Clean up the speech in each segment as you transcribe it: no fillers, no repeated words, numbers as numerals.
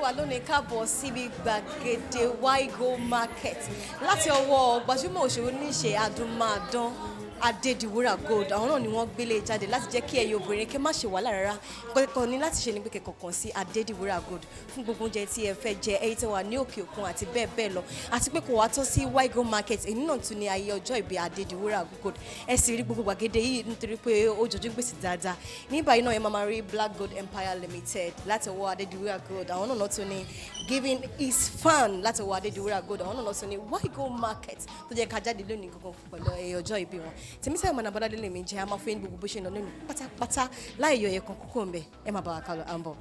wa lónìí káàbọ̀ síbi gbàgede Waigo market láti ọwọ́ gbajúmọ̀ òṣèré oníṣe adúmáadán Adediwura Gold. Àwọn náà ni wọ́n gbélé jáde láti jẹ́ kí ẹ̀yin obìnrin kẹ́ má ṣe wàhálà rárá. Pẹ̀kọ̀ ní láti ṣe ní pé kẹ̀kọ̀kan sí Adediwura Gold fún gbogbo oúnjẹ tí ẹ fẹ́ jẹ, èyí tí wà ní òkè òkun àti bẹ́ẹ̀ bẹ́ẹ̀ lọ. Àti pé kò wá tó sí Waigo market, èyí náà tún ní ayé ọjọ́ ìbí Adediwura Gold. Ẹ sì rí gbogbo gbàgede yìí nítorí pé ó jọjú gbèsè dáadáa. Ní báyìí náà ẹ máa rí Black Gold Empire Limited láti ọwọ́ Adediwura Gold. Àwọn náà tún ní giving his fan láti ọwọ́ Adediwura Gold. Àwọn náà tún ní Waigo market tó jẹ́ ká jáde lónìí gangan pẹ̀lú ọjọ́ ìbí wọn. Tèmítáyọ̀ Mọ̀nàbọ́ládé lèmi jẹ́, a máa fún yín gbogbo bó ṣe ń lọ lónìí pátápátá láì yọ ẹ̀kan kúkú ńbẹ̀. Ẹ máa bá wa kálọ à ń bọ̀.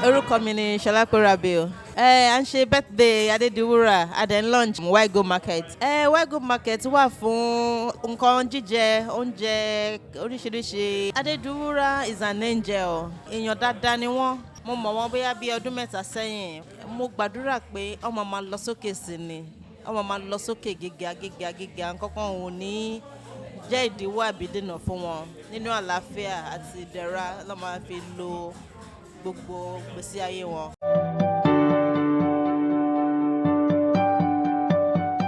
Orúkọ mi ni Celebratory. À ń ṣe birthday Adediwura at the lunch Waigo market. Waigo market wà fún nǹkan jíjẹ, oúnjẹ oríṣiríṣi. Adediwura is an angel. Èèyàn dáadáa ni wọ́n. Mo mọ̀ wọ́n bóyá bí ọdún mẹ́ta sẹ́yìn. Mo gbàdúrà pé ọmọ máa lọ sókè sí ni. Ọmọ máa lọ sókè gíga. Nǹkan kan ò ní jẹ́ ìdíwọ́ àbí dènà fún wọn. Nínú àlàáfíà àti ìdẹ̀ra ló máa fi lo gbogbo gbèsè ayé wọn.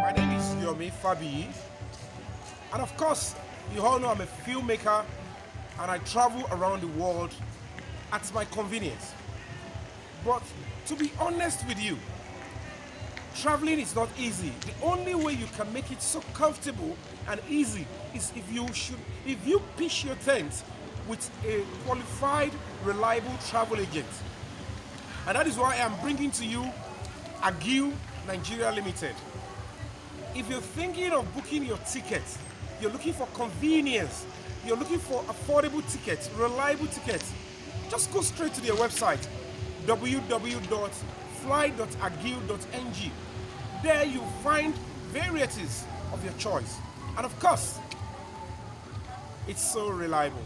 My name is Fabi, and of course, you all know I'm a filmmaker and I travel around the world at my convenience. But to be honest with you, traveling is not easy. The only way you can make it so comfortable and easy is if you pitch your tent with a qualified, reliable travel agent. And that is why I'm bringing to you Agiu Nigeria Limited. If you're thinking of booking your tickets, you're looking for convenience, you're looking for affordable tickets, reliable tickets, just go straight to their website, www.fly.agiu.ng. There you'll find varieties of your choice. And of course, it's so reliable.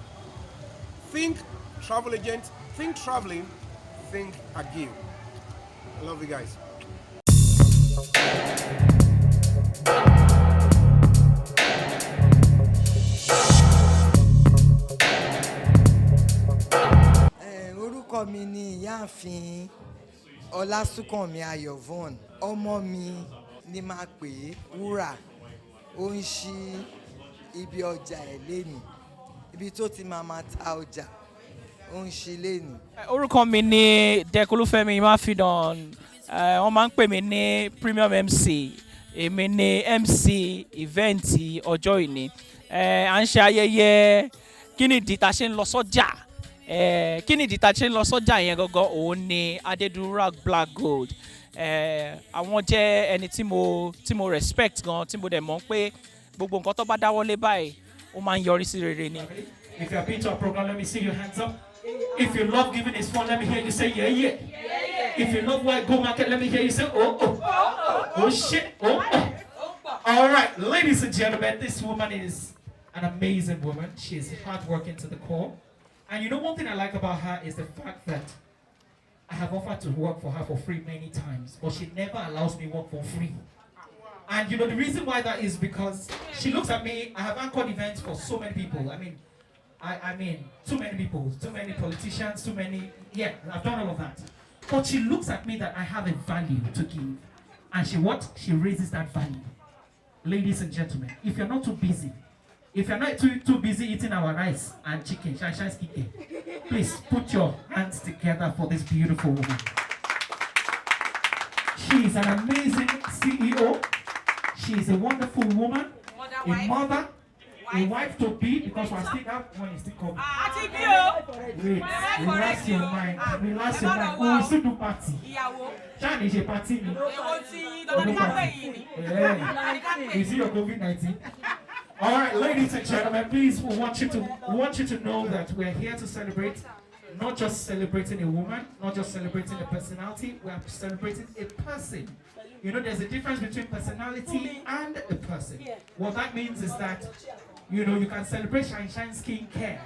Think travel agent, think traveling, think Agiu. I love you guys. Orúkọ mi ni Ìyáàfin Ọlásùnkànmí Ayọ̀vọ́n. Ọmọ mi ni máa pè é Wúrà. Ó ń ṣí ibi ọjà ẹ̀ lénìí. Ibi tó ti máa ta ọjà. Ó ń ṣí lénìí. Orúkọ mi ni Dekolúfẹ́mi Máfidàn. Wọ́n máa ń pè mí ní Premium MC. Èmi ni MC event ọjọ́ ìní. à ń ṣe ayẹyẹ kí ni ìdí tá ṣe ń lọ sọ́jà kí ni ìdí tá ṣe ń lọ sọ́jà yẹn gangan òun ni Adediwura Black Gold àwọn jẹ́ ẹni tí mo respect gan tí mo dẹ̀ mọ̀ pé gbogbo nǹkan tó bá dáwọ́lé báyìí ó máa ń yọrí sí rere ni. If you have been to our program, let me see your hands up. If you love giving is fun, let me hear you say yeah, yeah. If you love White Go Market, let me hear you say oh, oh. Oh shit, oh, oh. All right, ladies and gentlemen, this woman is an amazing woman. She is hardworking to the core. And you know one thing I like about her is the fact that I have offered to work for her for free many times, but she never allows me work for free. And you know the reason why that is because she looks at me. I have anchored events for so many people. I mean, too many people, too many politicians, too many. Yeah, I've done all of that. But she looks at me that I have a value to give, and she raises that value. Ladies and gentlemen, if you're not too busy, if you're not too busy eating our rice and chicken, please put your hands together for this beautiful woman. She is an amazing CEO. She is a wonderful woman, a mother, a wife to be, because we're still that one is still coming. Wait, relax your mind. Relax your mind. Oh, we still do party. Chan is a party. You see your COVID-19? All right, ladies and gentlemen, please, we want you to know that we're here to celebrate, not just celebrating a woman, not just celebrating a personality, we are celebrating a person. You know, there's a difference between personality and a person. What that means is that, you know, you can celebrate Shine Skin Care,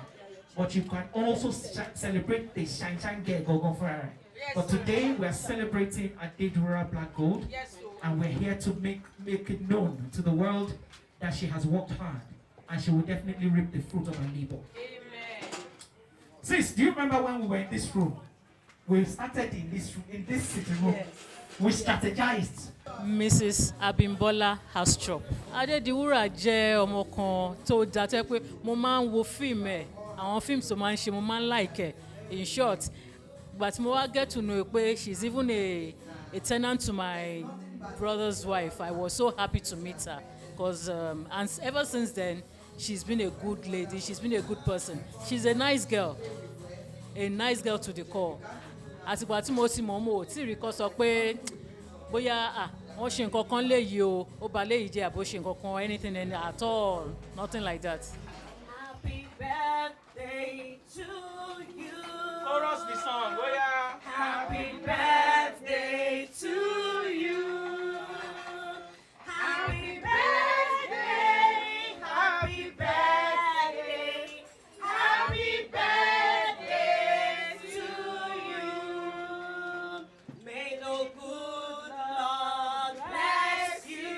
but you can also celebrate the Shine Girl Go Ferrari. But today we are celebrating Adediwura Black Gold, and we're here to make it known to the world that she has worked hard, and she will definitely reap the fruit of her labor. Amen. Sis, do you remember when we were in this room? We started in this sitting room. Yes. We strategized. Mrs. Abimbola Hastrop. Adediwura jẹ́ ọmọ kan tó dá tẹ́ pé mo máa ń wo fíìmù ẹ̀, àwọn fíìmù tó máa ń ṣe mo máa ń like ẹ̀. In short, but mo wá get to know pé she's even a tenant to my brother's wife. I was so happy to meet her because and ever since then she's been a good lady, she's been a good person. She's a nice girl to the core. Àtìgbà tí mo ti mọ̀ mo tí rí kó sọ pé bóyá wọ́n ṣe nǹkan kan léyìí o ó ba léyìí jẹ́ àbó ṣe nǹkan kan anything at all, nothing like that. Happy birthday to you. Chorus the song, bóyá. Happy birthday to you. Happy birthday. Happy birthday. Happy birthday to you. May the good Lord bless you.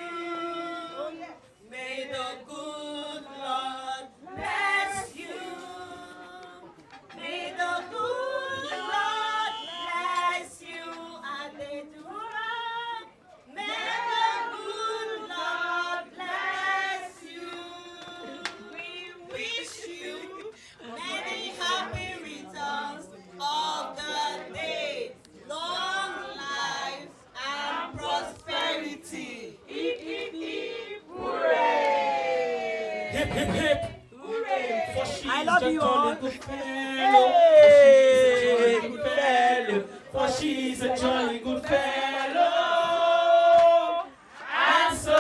May the good Lord bless you. May the good Lord bless you, Adediwura. May the good Lord bless you. We wish you many happy returns of the day, long life and prosperity. Hip, hip, hip, hooray! Hip, hip, hip. Hooray! For she I is love a you jolly all. good fellow. Hey! Good fellow. For she is a jolly good fellow. And so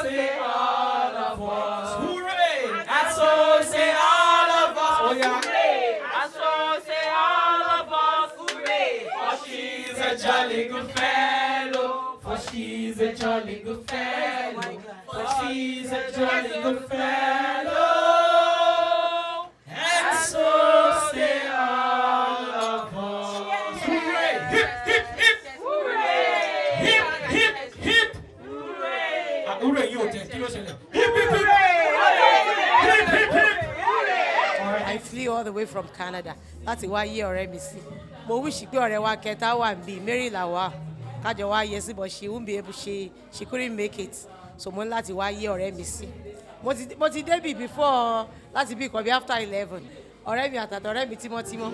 say all of us. Hooray! And so say all of us. Oh yeah. Hooray! And so say all of us, hooray! For she is a jolly good fellow. For she is a jolly good fellow. For she is a jolly good fellow. And so say all of us. Hooray! Hip, hip, hip. Hooray! Hip, hip, hip. Hooray! Hooray, you take kilo ṣẹlẹ̀. Hip, hip, hip. Hip, hip, hip. I flew all the way from Canada láti wá yé ọ̀rẹ́ mi sí. Mo wish pé ọ̀rẹ́ wa kẹta wà níbí Mary làwà kájọ wá yẹ sí but she won't be able she couldn't make it, so mo ní láti wá yé ọ̀rẹ́ mi sí. Mo ti débì before láti bí ìkọ̀bí after 11 ọ̀rẹ́ mi àtàtọ̀ ọ̀rẹ́ mi tímọ́tímọ́.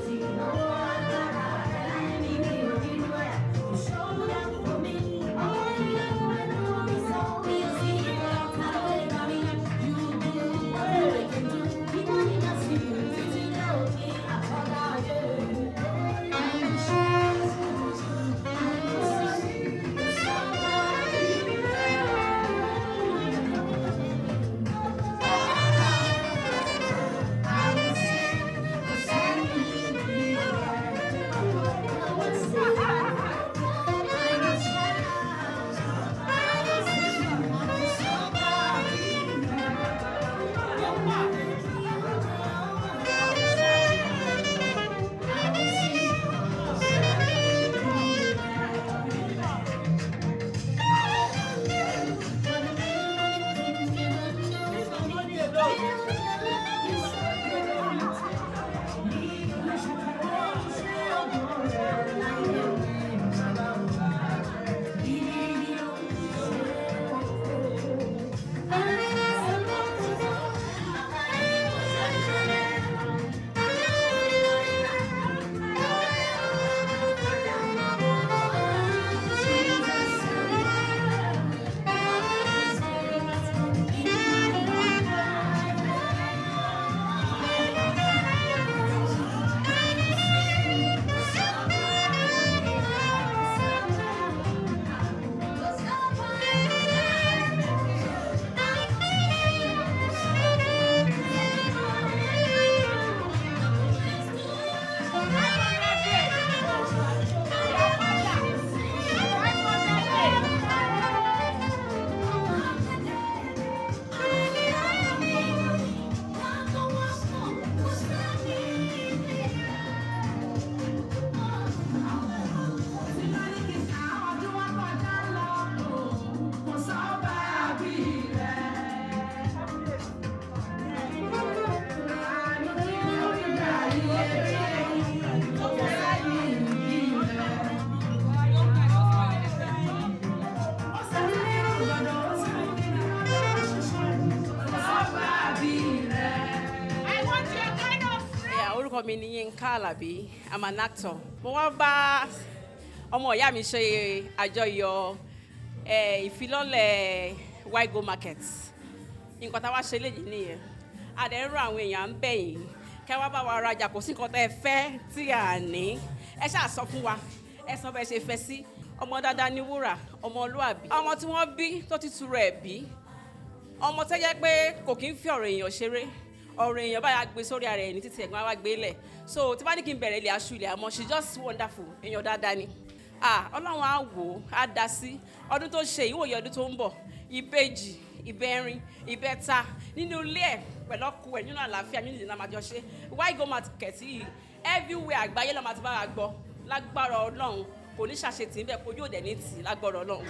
orúkọ mi ni Yínká Àlàbí, I'm an actor. Mo wá bá ọmọ ìyá mi ṣe àjọyọ̀ ìfilọ́lẹ̀ White Go Market. Nǹkan tá a wá ṣe léyìí nìyẹn. A dẹ̀ ń rọ àwọn èèyàn ń bẹ̀ yín. Kẹ́ wá bá wa rajà, kò sí nǹkan tẹ́ ẹ fẹ́ tí a ní. Ẹ ṣáà sọ fún wa, ẹ sọ bẹ́ẹ̀ ṣe fẹ́ sí. Ọmọ dáadáa ni wúrà, ọmọlúàbí. Ọmọ tí wọ́n bí tó ti tu rẹ̀ bí. Ọmọ tó jẹ́ pé kò kí ń fi ọ̀rọ̀ èèyàn ṣeré. Ọ̀rọ̀ èèyàn báyà gbé sórí ara ẹ̀ ní títí ẹ̀gbọ́n wa gbé lẹ̀. So tí bá ní kí n bẹ̀rẹ̀ ilé aṣọ ilé àmọ́ she just wonderful, èèyàn dáadáa ni. Ọlọ́run á wò ó, á dá sí. Ọdún tó ṣe ìwòye ọdún tó ń bọ̀, ìbejì, ìbẹ̀rin, ìbẹta nínú ilé ẹ̀ pẹ̀lú ọkọ ẹ̀ nínú àlàáfíà nínú ìdílé àmàjọ ṣe. White Go Market yìí everywhere àgbáyé lọ́mọ àti bára gbọ́ lágbára Ọlọ́run kò ní ṣàṣetì ń bẹ̀ kojú òdẹ̀ ní tì lágbára Ọlọ́run.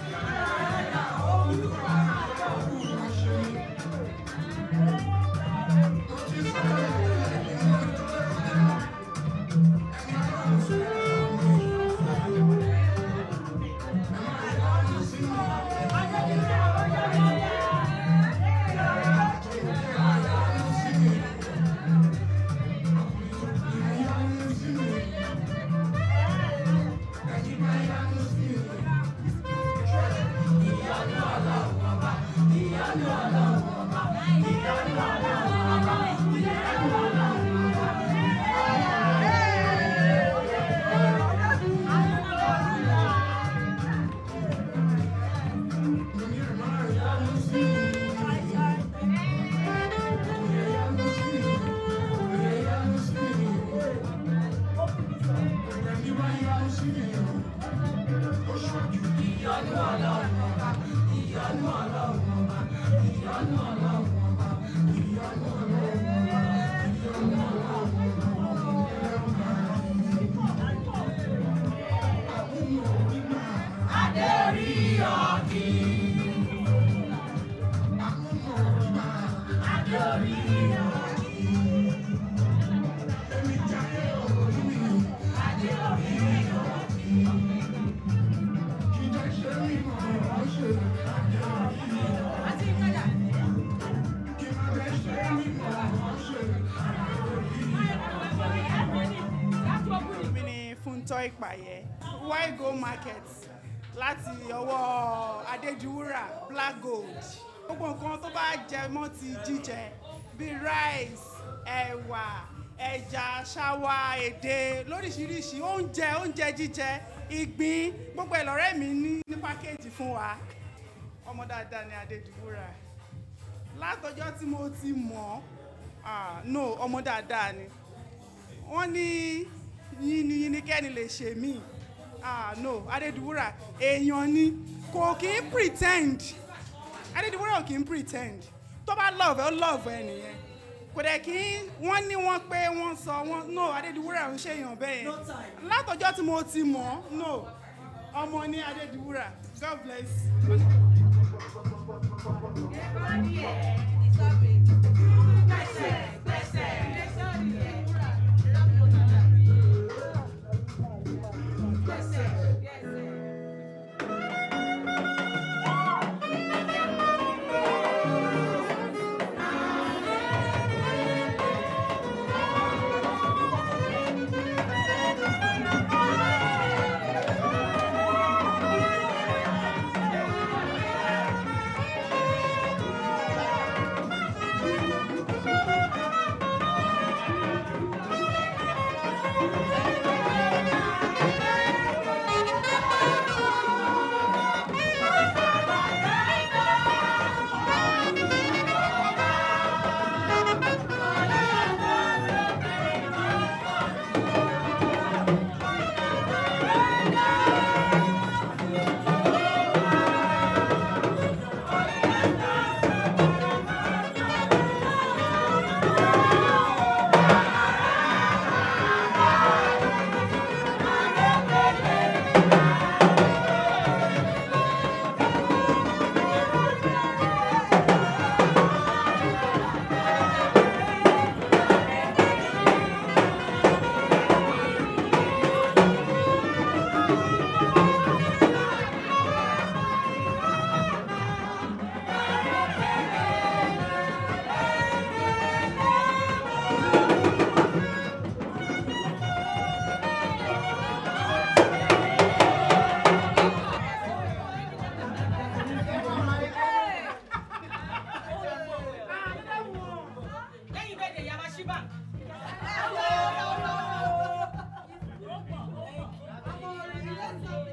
White Go Market láti ọwọ́ Adediwura Black Gold. Gbogbo nǹkan tó bá jẹ mọ́ ti jíjẹ bíi rice, ẹ̀wà, ẹja, ṣáwá, èdè lóríṣiríṣi oúnjẹ jíjẹ, ìgbín, gbogbo ẹ̀ lọ́rẹ́ mi ní pákéjì fún wa. Ọmọ dáadáa ni Adediwura. Látọjọ́ tí mo ti mọ̀ no ọmọ dáadáa ni. Wọ́n ní yìnyín kẹ́ni lè ṣe mí. No, Adediwura èèyàn ni kò kí ń pretend. Adediwura ò kí ń pretend. Tó bá love ẹ ó love ẹ nìyẹn. Kò dẹ̀ kí wọ́n ní wọ́n pé wọ́n sọ wọ́n no Adediwura ń ṣe èèyàn bẹ́ẹ̀. Látọjọ́ tí mo ti mọ̀ no ọmọ ní Adediwura. God bless.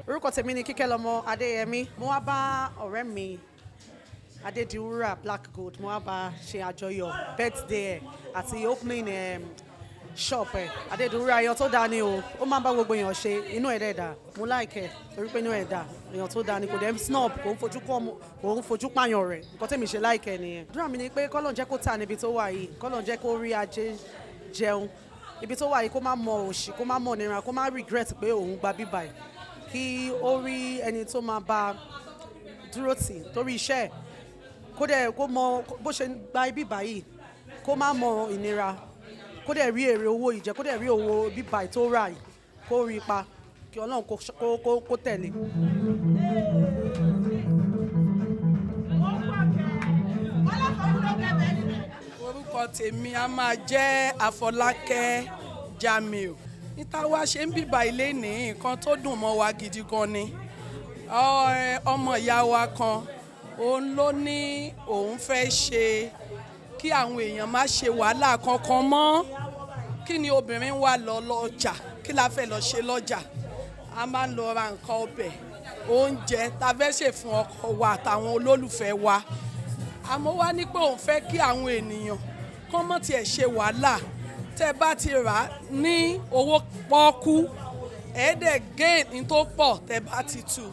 Orúkọ tèmi ni Kíkẹ́ lọ́mọ Adéyẹmí. Mo wá bá ọ̀rẹ́ mi Adediwura Black Gold. Mo wá bá ṣe àjọyọ̀ birthday ẹ̀ àti opening shop ẹ̀. Adediwura èèyàn tó dáa ni o. Ó máa ń bá gbogbo èèyàn ṣe. Inú ẹ̀ dẹ̀ dà. Mo like ẹ̀ torí pé inú ẹ̀ dà. Èèyàn tó dáa ni kò dẹ̀ snob kò ń fojú pààyàn rẹ̀. Nǹkan tèmi ṣe like ẹ̀ nìyẹn. Àdúrà mi ni pé kọ́lọ́n jẹ́ kó tà níbi tó wà yìí. Kọ́lọ́n jẹ́ kó rí ajé jẹun. Ibi tó wà yìí kó má mọ òṣì, kó má mọ nira, kó má regret pé òun gba bíbá yìí. Kí ó rí ẹni tó máa bá dúró tì torí iṣẹ́ ẹ̀ kó dẹ̀ kó mọ bó ṣe gba ibi báyìí kó má mọ ìnira kó dẹ̀ rí èrè owó ìjẹ kó dẹ̀ rí owó bíbá tó rà yìí kó rí pa kí Ọlọ́run kó tẹ̀lé. Orúkọ tèmi a máa jẹ́ Àfọlákẹ́ Jamiu. Níta wá ṣe ń bíbá ilé ní nǹkan tó dùn mọ́ wa gidi gan ni. Ọmọ ìyá wa kan òun ló ní òun fẹ́ ṣe kí àwọn èèyàn má ṣe wàhálà kankan mọ́. Kí ni obìnrin wà lọ lọ́jà? Kí la fẹ́ lọ ṣe lọ́jà? A máa ń lọ ra nǹkan ọbẹ̀, oúnjẹ ta fẹ́ ṣe fún ọkọ wa àtàwọn olólùfẹ́ wa. Àmọ́ wá ní pé òun fẹ́ kí àwọn ènìyàn kán mọ́ tiẹ̀ ṣe wàhálà. Tẹ́ bá ti rà ní owó pọ́ọ́kú ẹ̀ẹ́dẹ̀ gain tó pọ̀ tẹ́ bá ti tú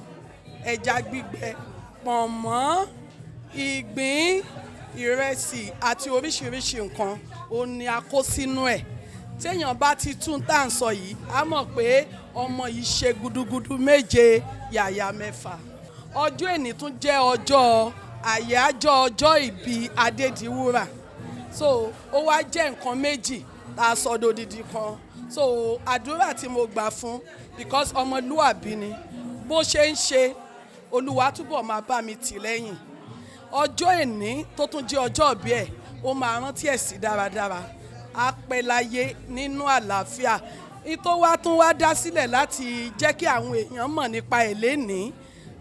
ẹja gbígbẹ pọ̀nmọ́ ìgbín ìrẹsì àti oríṣiríṣi nǹkan òun ni a kó sínú ẹ̀. Téèyàn bá ti tún tá à ń sọ yìí á mọ̀ pé ọmọ yìí ṣe gudugudu méje yàyà mẹ́fà. Ọjọ́ èní tún jẹ́ ọjọ́ àyájọ́ ọjọ́ ìbí Adediwura, so ó wá jẹ́ nǹkan méjì tá a sọ dodidi kan. So àdúrà tí mo gbà fún because ọmọlúwàbí ni bó ṣe ń ṣe Olúwa túbọ̀ máa bá mi tì lẹ́yìn. Ọjọ́ èní tó tún jẹ́ ọjọ́ ìbí ẹ̀ ó máa rántí ẹ̀ sí dáradára. Á pẹ́ láyé nínú àlàáfíà. Ìtò wa tún wá dá sílẹ̀ láti jẹ́ kí àwọn èèyàn mọ̀ nípa ẹ̀ lénìí.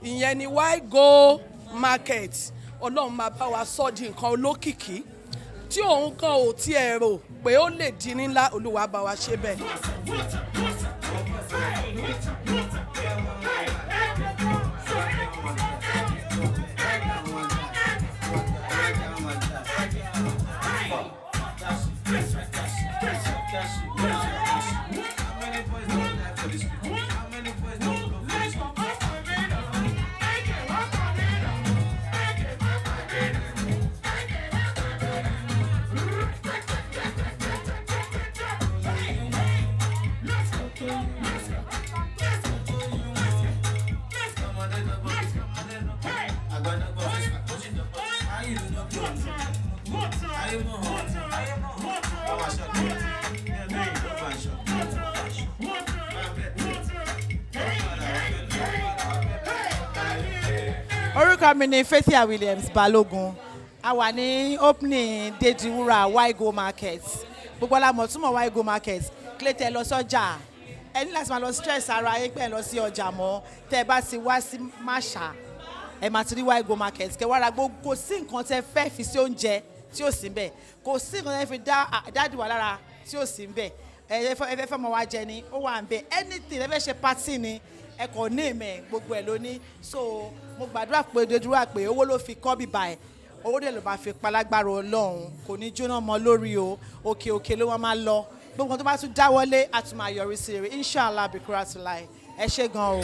Ìyẹn ni why go market. Ọlọ́run máa bá wa sọ di nǹkan olókìkí tí òun kan ò tiẹ̀ rò pé ó lè di ńlá. Olúwa bá wa ṣe bẹ́ẹ̀. Orúkọ mi ni Fathia Williams Balogun. A wà ní opening Adediwura Waigo Market. Gbogbo la mọ̀ túmọ̀ Waigo Market. Clayton lọ sọ́jà. Ẹni láti máa lọ stress ara yín pé ẹ lọ sí ọjà mọ́. Tẹ́ ẹ bá ti wá sí Masha, ẹ máa ti rí Waigo Market. Kẹ́ wá ra gbogbo kò sí nǹkan tẹ́ fẹ́ fi sí oúnjẹ tí ò sí ńbẹ̀. Kò sí nǹkan tẹ́ fi dá dáàdì wà lára tí ò sí ńbẹ̀. Ẹ fẹ́ mọ wá jẹ ni, ó wà ńbẹ̀. Anything ẹ fẹ́ ṣe party ni, ẹ kò ní ìmẹ̀ gbogbo ẹ̀ lóní. So mo gbàdúrà pé Adediwura pé owó ló fi kọ́ bíbá ẹ̀. Owó dẹ̀ ló máa fi palágbára Ọlọ́run. Kò ní jóná mọ́ lórí o. Òkè òkè ló máa lọ. Gbogbo nǹkan tó bá tún dáwọ́lé á tún máa yọrí sí rere. Inshallah bikura to lie. Ẹ ṣé gan o.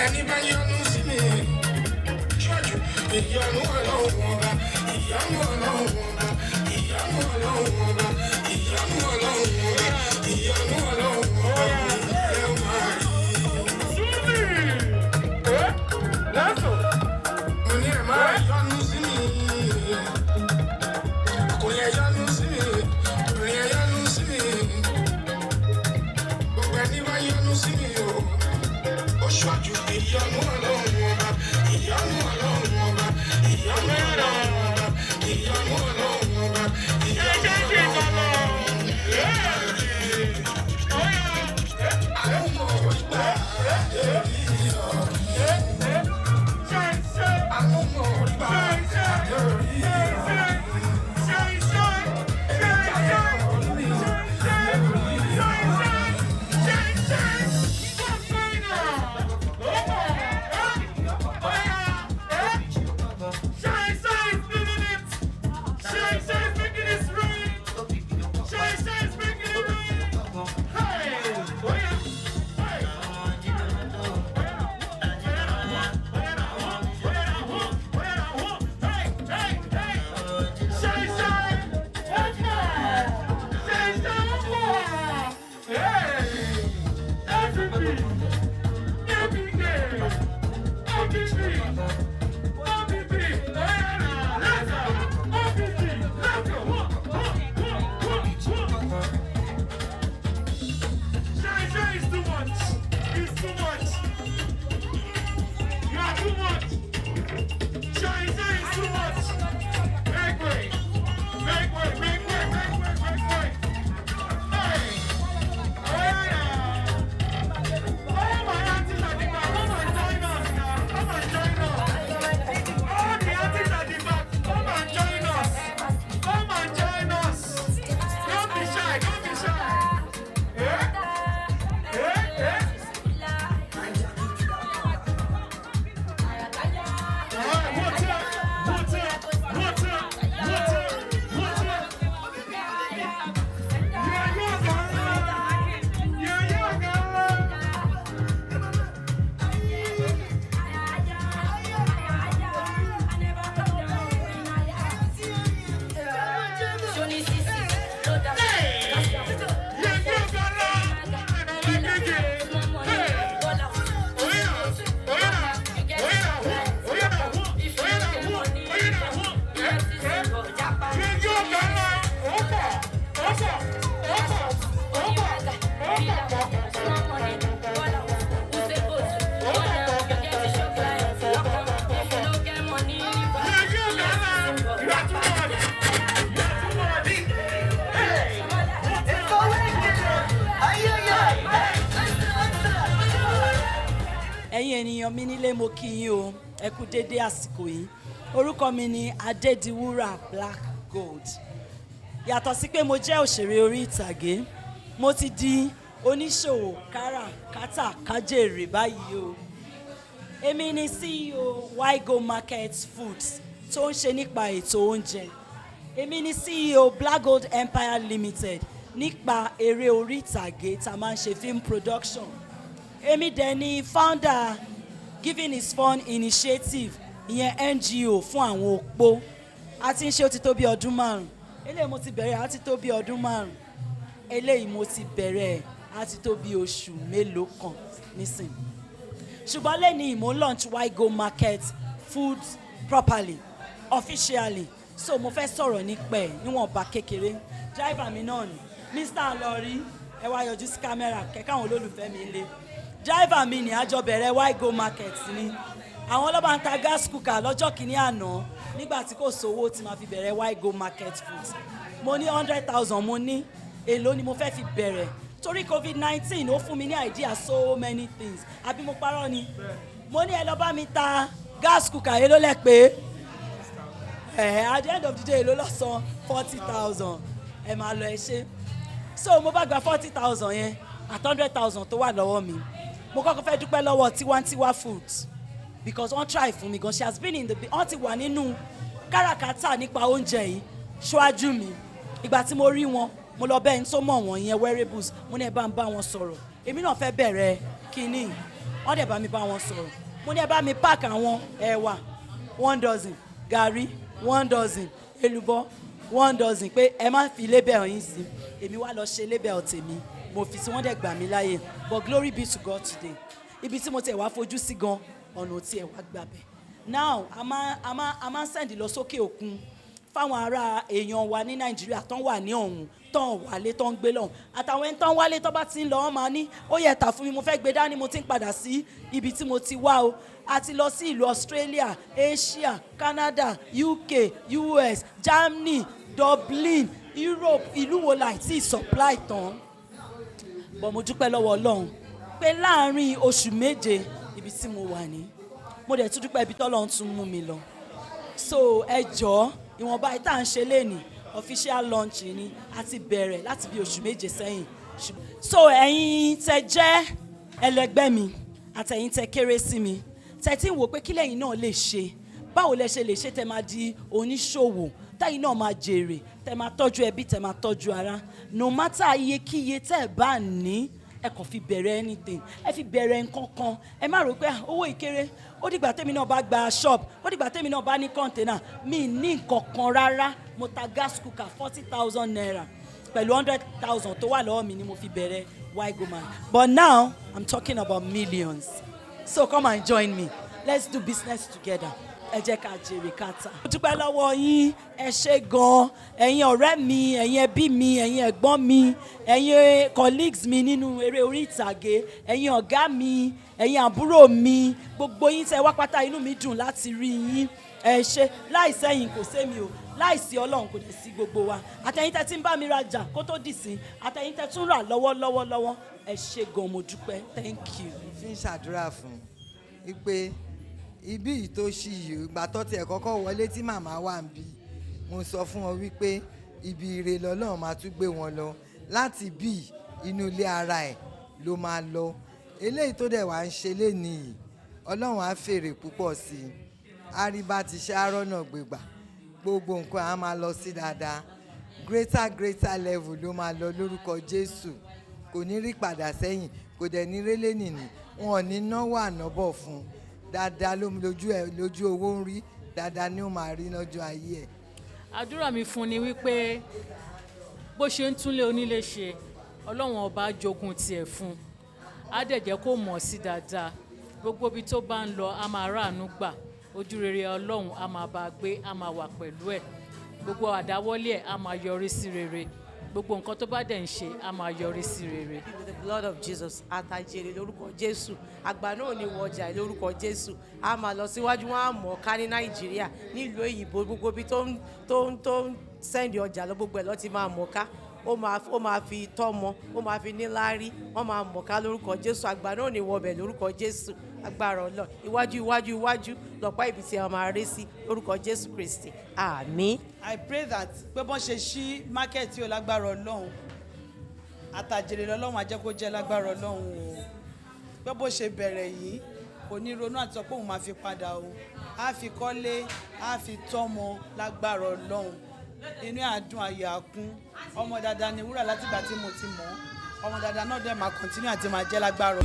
Ẹni bá yọnu sí mi, ṣọ́jú ìyọnu Ọlọ́run ọba, ìyọnu Ọlọ́run ọba, ìyọnu Ọlọ́run ọba, ìyọnu Ọlọ́run ọba, ìyọnu Ọlọ́run ọba, ẹ máa rí. Lẹ́sọ̀, mo ní ẹ̀ máa yọnu sí mi. Ọkùnrin ẹ̀ yọnu sí mi, obìnrin ẹ̀ yọnu sí mi. Gbogbo ẹni bá yọnu sí mi o. Ṣọ́jú ìyọnu Ọlọ́run ọba, ìyọnu Ọlọ́run ọba, ìyọnu Ọlọ́run ọba, ìyọnu Ọlọ́run ọba, ìyọnu Ọlọ́run ọba. Àwọn ọmọ ìgbà ènìyàn, àwọn ọmọ ìgbà ènìyàn. ènìyàn mi nílé mo kí yín o ẹ kú dédé àsìkò yìí orúkọ mi ni Adediwura Black Gold yàtọ̀ sí pé mo jẹ́ òṣèré orí ìtàgé mo ti di oníṣòwò káràkátà kájèrè báyìí o èmi ni CEO Waigo Market Foods tó ń ṣe nípa ètò oúnjẹ èmi ni CEO Black Gold Empire Limited nípa eré orí ìtàgé tá a máa ń ṣe film production èmi dẹ̀ ni founder Giving is Fun Initiative ìyẹn NGO fún àwọn opó a ti ń ṣe ó ti tó bí ọdún 5 eléyìí mo ti bẹ̀rẹ̀ á ti tó bí ọdún 5 eléyìí mo ti bẹ̀rẹ̀ á ti tó bí oṣù mélòó kan nísìnyí ṣùgbọ́n lẹ́ni mo launch Waigo Market Food properly officially so mo fẹ́ sọ̀rọ̀ nípa ẹ̀ níwọ̀nba kékeré driver mi náà ni Mr. Lori ẹ wá yọjú sí kámẹ́rà kẹ́kẹ́ àwọn olólùfẹ́ mi lé driver mi ni àjọ bẹ̀rẹ̀ Waigo Market ni àwọn ọlọ́ba ń ta gas cooker lọ́jọ́ kìíní àná nígbà tí kò sówó tí ma fi bẹ̀rẹ̀ Waigo Market Food mo ní 100,000 mo ní èló ni mo fẹ́ fi bẹ̀rẹ̀ torí COVID-19 ó fún mi ní idea so many things àbí mo parọ́ ni mo ní ẹ lọ bá mi ta gas cooker èló lẹ pé at the end of the day èló lọ san 40,000 ẹ máa lọ ẹ ṣe so mo bá gba 40,000 yẹn at 100,000 tó wà lọ́wọ́ mi mo kọ́kọ́ fẹ́ dúpẹ́ lọ́wọ́ Tiwantiwa Foods because wọ́n try fún mi gan she has been in the wọ́n ti wà nínú káràkátà nípa oúnjẹ yìí ṣáájú mi ìgbà tí mo rí wọn mo lọ bẹ́ẹ̀ ń tó mọ̀ wọ́n yẹn wearables mo ní ẹ bá ń bá wọn sọ̀rọ̀ èmi náà fẹ́ bẹ̀rẹ̀ kínní wọ́n dẹ̀ bá mi bá wọn sọ̀rọ̀ mo ní ẹ bá mi pack àwọn ẹ̀wà 1 dozen gàrí 1 dozen èlùbọ́ 1 dozen pé ẹ má fi label yín sí èmi wá lọ ṣe label tèmi mo fi sí wọ́n dẹ̀ gbà mí láyè but glory be to God today ibi tí mo tẹ̀ wá fojú sí gan ọ̀nà tí ẹ̀ wá gbàbẹ̀ now a máa send lọ sókè òkun fáwọn ará èèyàn wa ní Nàìjíríà tán wà ní ọ̀hún tán wálé tán gbé lọ́hùn àtàwọn ẹni tán wálé tán bá ti ń lọ wọn máa ní ó yẹ tà fún mi mo fẹ́ gbé dání mo ti ń padà sí ibi tí mo ti wá o a ti lọ sí ìlú Australia Asia Canada UK US Germany Dublin Europe ìlú wo láì tí supply tán bọ̀ mo dúpẹ́ lọ́wọ́ Ọlọ́run pé láàárín oṣù méje ibi tí mo wà ní mo dẹ̀ tún dúpẹ́ ibi tọ́lọ́run tún mú mi lọ so ẹ jọ̀ọ́ ìwọ̀nba ìta ń ṣe léèní official launch ni a ti bẹ̀rẹ̀ láti bí oṣù méje sẹ́yìn so ẹ̀yin tẹ jẹ́ ẹlẹgbẹ́ mi àtẹ̀yin tẹ kéré sí mi tẹ tí ń wò pé kí lẹ́yìn náà lè ṣe báwo lẹ ṣe lè ṣe tẹ máa di oníṣòwò táyìn náà máa jèrè tẹ máa tọ́jú ẹbí tẹ máa tọ́jú ara no matter iyekíye tẹ ẹ bá ní ẹ kàn fi bẹ̀rẹ̀ anything ẹ fi bẹ̀rẹ̀ nǹkan kan ẹ má rò pé owó ìkéré ó dìgbà tèmi náà bá gba shop ó dìgbà tèmi náà bá ní container mi ní nǹkan kan rárá mo ta gas cooker 40,000 naira pẹ̀lú 100,000 tó wà lọ́wọ́ mi ni mo fi bẹ̀rẹ̀ Waigo Man but now I'm talking about millions so come and join me let's do business together ẹ jẹ́ ká jèrè kàtà. mo dúpẹ́ lọ́wọ́ yín ẹ ṣé gan-an ẹ̀yin ọ̀rẹ́ mi ẹ̀yin ẹbí mi ẹ̀yin ẹ̀gbọ́n mi ẹ̀yin colleagues mi nínú eré orí ìtàgé ẹ̀yin ọ̀gá mi ẹ̀yin àbúrò mi gbogbo yín tẹ́ wá pátá inú mi dùn láti rí yín ẹ ṣé láìsẹ́yìn kò sémi o láìsí Ọlọ́run kò dẹ̀ sí gbogbo wa àtẹ̀yin tẹ́ tí ń bá mi rajà kó tó dì sí àtẹ̀yin tẹ́ tún rà lọ́wọ́ ẹ ṣé gan-an mo dúpẹ́ thank you. fi ń ṣàdúrà fún wípé ibi ìtòṣì yìí ìgbà tó tiẹ̀ kọ́kọ́ wọlé tí màmá wà ń bí mo sọ fún wọn wípé ibi ire lọ́lọ́run máa tún gbé wọn lọ láti bí inú ilé ara ẹ̀ ló máa lọ eléyìí tó dẹ̀ wá ń ṣe lénìí Ọlọ́run á fèrè púpọ̀ sí i àríbá ti ṣe àrọ́nà gbégbà gbogbo nǹkan á máa lọ sí dáadáa greater level ló máa lọ lórúkọ Jésù kò ní rí padà sẹ́yìn kò dẹ̀ ní rélé nìní wọn ò ní náwó ànábọ̀ fún un dáadáa lójú owó ń rí dáadáa ni ó máa rí lọ́jọ́ ayé ẹ̀. àdúrà mi fún ni wípé bó ṣe ń túnlé onílé ṣe Ọlọ́run ọba jogun tiẹ̀ fún á dẹ̀ jẹ́ kó mọ̀ sí dáadáa gbogbo ibi tó bá ń lọ á máa ráàánú gbà ojú rere Ọlọ́run á máa bá a gbé á máa wà pẹ̀lú ẹ̀ gbogbo àdáwọ́lé ẹ̀ á máa yọrí sí rere gbogbo nǹkan tó bá dẹ̀ ń ṣe á máa yọrí sí rere. with the blood of Jesus àtàjèrè lórúkọ Jésù àgbà náà ní wọjà lórúkọ Jésù a máa lọ síwájú wọn á mọ̀ ká ní Nàìjíríà nílùú òyìnbó gbogbo ibi tó ń sẹ́ndì ọjà lọ gbogbo ẹ̀ lọ́ ti máa mọ̀ ká ó máa fi tọ́mọ ó máa fi níláárí wọ́n máa mọ̀ ká lórúkọ Jésù àgbà náà ní wọbẹ̀ lórúkọ Jésù agbára Ọlọ́run iwájú lọ́pàá ibi tí a máa ré sí lórúkọ Jésù Kristi àmín. I pray that pé bọ́n ṣe ṣí market tí ó lágbára Ọlọ́run àtàjèrè lọ́lọ́run á jẹ́ kó jẹ́ lágbára Ọlọ́run o pé bó ṣe bẹ̀rẹ̀ yìí kò ní ronú àti sọ pé òun máa fi padà o á fi kọ́lé á fi tọ́mọ lágbára Ọlọ́run inú àdùn ayọ̀ àkún ọmọ dáadáa ni Wúrà látìgbà tí mo ti mọ̀ ọmọ dáadáa náà dẹ̀ máa continue àti máa jẹ́ lágbára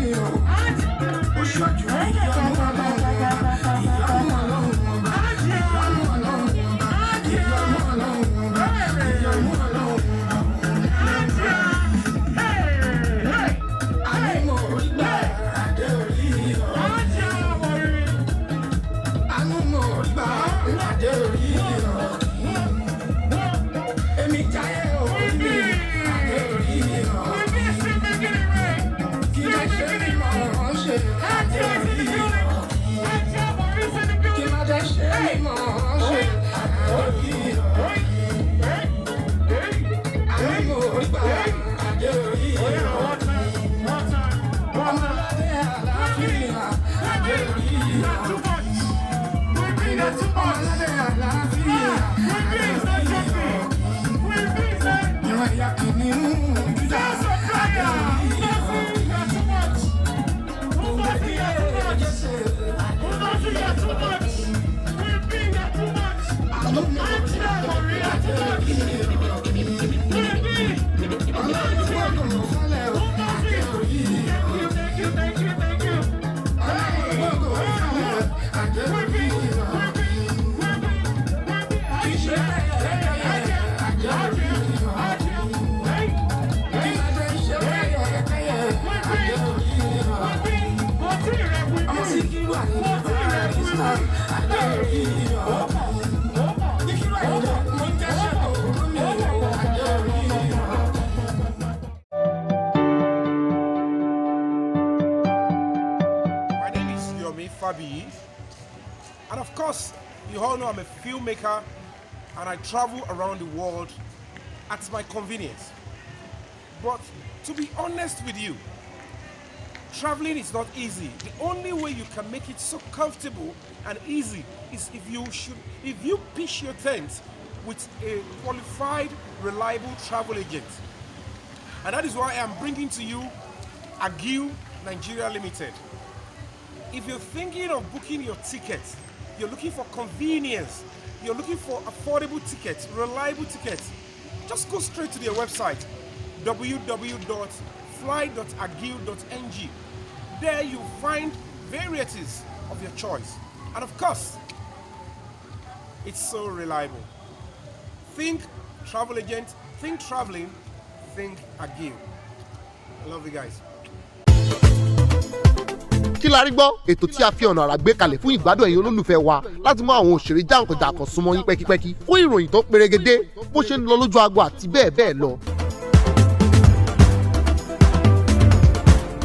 And of course, you all know I'm a filmmaker and I travel around the world at my convenience. But to be honest with you, traveling is not easy. The only way you can make it so comfortable and easy is if you pitch your tent with a qualified, reliable travel agent. And that is why I'm bringing to you Agiu Nigeria Limited. If you're thinking of booking your tickets, you're looking for convenience, you're looking for affordable tickets, reliable tickets, just go straight to their website, www.fly.agiu.ng. There you'll find varieties of your choice. And of course, it's so reliable. Think travel agent, think traveling, think Agiu. I love you guys. Kilarigbo, ètò tí a fi ọ̀nà àrà gbé kalẹ̀ fún ìgbádùn ẹ̀yin olólùfẹ́ wa láti mú àwọn òṣèré jàǹkànjàǹkàn súnmọ́ yín pẹ́kípẹ́kí fún ìròyìn tó perégedé bó ṣe ń lọ lójú agbo àti bẹ́ẹ̀ bẹ́ẹ̀ lọ.